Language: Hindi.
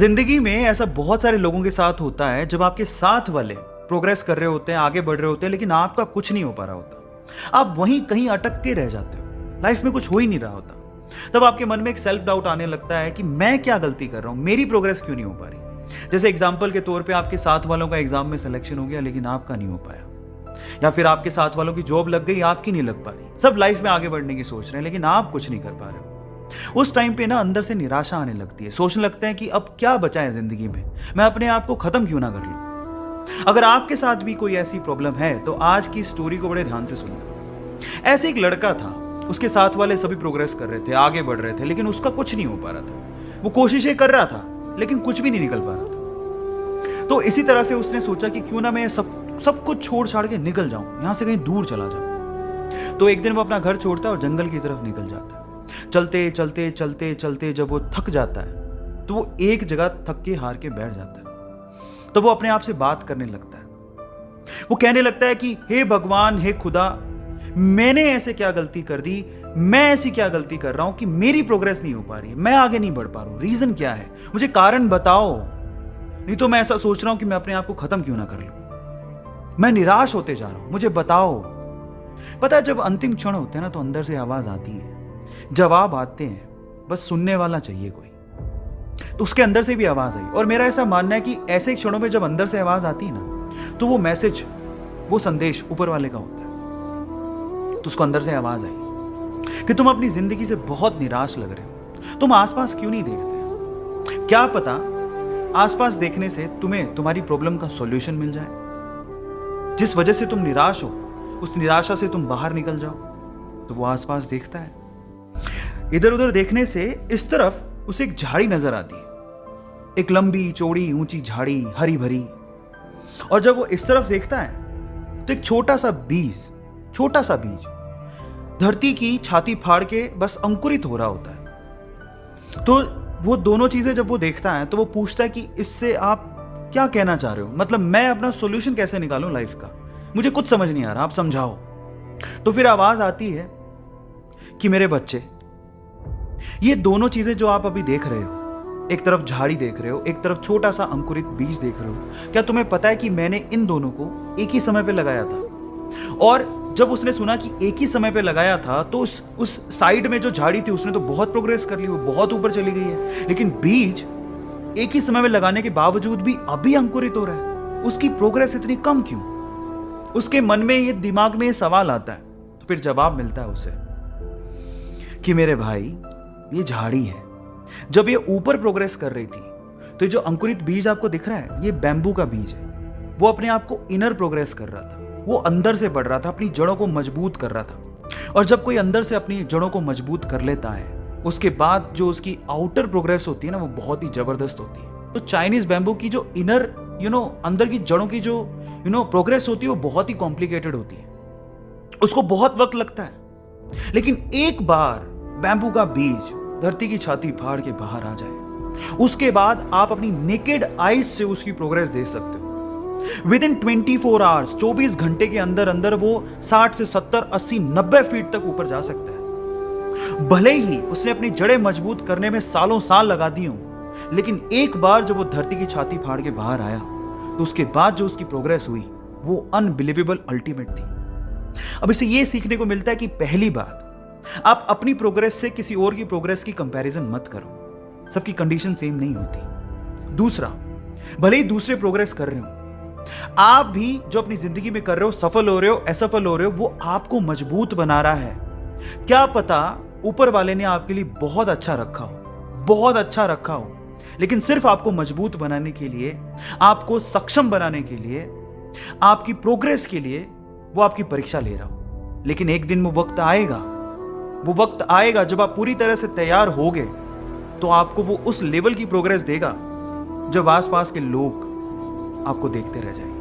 जिंदगी में ऐसा बहुत सारे लोगों के साथ होता है जब आपके साथ वाले प्रोग्रेस कर रहे होते हैं, आगे बढ़ रहे होते हैं, लेकिन आपका कुछ नहीं हो पा रहा होता। आप वहीं कहीं अटक के रह जाते हो, लाइफ में कुछ हो ही नहीं रहा होता। तब आपके मन में एक सेल्फ डाउट आने लगता है कि मैं क्या गलती कर रहा हूं, मेरी प्रोग्रेस क्यों नहीं हो पा रही। जैसे एग्जाम्पल के तौर पे आपके साथ वालों का एग्जाम में सिलेक्शन हो गया लेकिन आपका नहीं हो पाया, या फिर आपके साथ वालों की जॉब लग गई, आपकी नहीं लग पा रही। सब लाइफ में आगे बढ़ने की सोच रहे हैं लेकिन आप कुछ नहीं कर पा रहे हो। उस टाइम पे ना अंदर से निराशा आने लगती है, सोचने लगते हैं कि अब क्या बचा है जिंदगी में, मैं अपने आप को खत्म क्यों ना कर लूं। अगर आपके साथ भी कोई ऐसी प्रॉब्लम है तो आज की स्टोरी को बड़े ध्यान से सुनना। ऐसे एक लड़का था, उसके साथ वाले सभी प्रोग्रेस कर रहे थे, आगे बढ़ रहे थे, लेकिन उसका कुछ नहीं हो पा रहा था। वो कोशिशें कर रहा था लेकिन कुछ भी नहीं निकल पा रहा था। तो इसी तरह से उसने सोचा कि क्यों ना मैं सब कुछ छोड़ छाड़ के निकल जाऊं, यहां से कहीं दूर चला जाऊं। तो एक दिन वो अपना घर छोड़ता है और जंगल की तरफ निकल जाता है। चलते चलते चलते चलते जब वो थक जाता है तो वो एक जगह थक के हार के बैठ जाता है। तो वो अपने आप से बात करने लगता है। वो कहने लगता है कि हे भगवान, हे खुदा, मैंने ऐसे क्या गलती कर दी, मैं ऐसी क्या गलती कर रहा हूं कि मेरी प्रोग्रेस नहीं हो पा रही, मैं आगे नहीं बढ़ पा रहा हूं। रीजन क्या है, मुझे कारण बताओ, नहीं तो मैं ऐसा सोच रहा हूं कि मैं अपने आप को खत्म क्यों ना कर लूं। मैं निराश होते जा रहा हूं, मुझे बताओ। पता है, जब अंतिम क्षण होते हैं ना तो अंदर से आवाज आती है, जवाब आते हैं, बस सुनने वाला चाहिए कोई। तो उसके अंदर से भी आवाज आई। और मेरा ऐसा मानना है कि ऐसे क्षणों में जब अंदर से आवाज आती है ना तो वो मैसेज, वो संदेश ऊपर वाले का होता है। तो उसको अंदर से आवाज आई कि तुम अपनी जिंदगी से बहुत निराश लग रहे हो, तुम आसपास क्यों नहीं देखते। क्या पता आसपास देखने से तुम्हें तुम्हारी प्रॉब्लम का सॉल्यूशन मिल जाए। जिस वजह से तुम निराश हो, उस निराशा से तुम बाहर निकल जाओ। तो वो आसपास देखता है। इधर उधर देखने से इस तरफ उसे एक झाड़ी नजर आती है, एक लंबी चौड़ी ऊंची झाड़ी, हरी भरी। और जब वो इस तरफ देखता है तो एक छोटा सा बीज धरती की छाती फाड़ के बस अंकुरित हो रहा होता है। तो वो दोनों चीजें जब वो देखता है तो वो पूछता है कि इससे आप क्या कहना चाह रहे हो, मतलब मैं अपना सॉल्यूशन कैसे निकालूं लाइफ का, मुझे कुछ समझ नहीं आ रहा, आप समझाओ। तो फिर आवाज आती है कि मेरे बच्चे, ये दोनों चीजें जो आप अभी देख रहे हो, एक तरफ झाड़ी देख रहे हो, एक तरफ छोटा सा अंकुरित बीज देख रहे हो, क्या तुम्हें पता है कि मैंने इन दोनों को एक ही समय पे लगाया था। और जब उसने सुना कि एक ही समय पे लगाया था तो उस साइड में जो झाड़ी थी उसने तो बहुत प्रोग्रेस कर ली, वो बहुत ऊपर चली गई है। लेकिन बीज एक ही समय में लगाने के बावजूद भी अभी अंकुरित हो रहा है, उसकी प्रोग्रेस इतनी कम क्यों। उसके मन में, ये दिमाग में ये सवाल आता है। तो फिर जवाब मिलता है उसे कि मेरे भाई, ये झाड़ी है, जब ये ऊपर प्रोग्रेस कर रही थी तो जो अंकुरित बीज आपको दिख रहा है ये बैम्बू का बीज है। वो अपने आप को इनर प्रोग्रेस कर रहा था, वो अंदर से बढ़ रहा था, अपनी जड़ों को मजबूत कर रहा था। और जब कोई अंदर से अपनी जड़ों को मजबूत कर लेता है, उसके बाद जो उसकी आउटर प्रोग्रेस होती है ना, वो बहुत ही जबरदस्त होती है। तो चाइनीज बैम्बू की जो इनर अंदर की जड़ों की जो प्रोग्रेस होती है वो बहुत ही कॉम्प्लिकेटेड होती है, उसको बहुत वक्त लगता है। लेकिन एक बार बैम्बू का बीज धरती की छाती फाड़ के बाहर आ जाए, उसके बाद आप अपनी नेकेड आईज से उसकी प्रोग्रेस देख सकते हो। विद इन 24 आवर्स, 24 घंटे के अंदर अंदर वो 60 से 70, 80, 90 फीट तक ऊपर जा सकता है। भले ही उसने अपनी जड़ें मजबूत करने में सालों साल लगा दी हो, लेकिन एक बार जब वो धरती की छाती फाड़ के बाहर आया तो उसके बाद जो उसकी प्रोग्रेस हुई वो अनबिलीवेबल, अल्टीमेट थी। अब इससे ये सीखने को मिलता है कि पहली बात, आप अपनी प्रोग्रेस से किसी और की प्रोग्रेस की कंपैरिजन मत करो, सबकी कंडीशन सेम नहीं होती। दूसरा, भले ही दूसरे प्रोग्रेस कर रहे हो, आप भी जो अपनी जिंदगी में कर रहे हो, सफल हो रहे हो, असफल हो रहे हो, वो आपको मजबूत बना रहा है। क्या पता ऊपर वाले ने आपके लिए बहुत अच्छा रखा हो, लेकिन सिर्फ आपको मजबूत बनाने के लिए, आपको सक्षम बनाने के लिए, आपकी प्रोग्रेस के लिए वो आपकी परीक्षा ले रहा हो। लेकिन एक दिन वो वक्त आएगा जब आप पूरी तरह से तैयार होगे तो आपको वो उस लेवल की प्रोग्रेस देगा जब आसपास के लोग आपको देखते रह जाएंगे।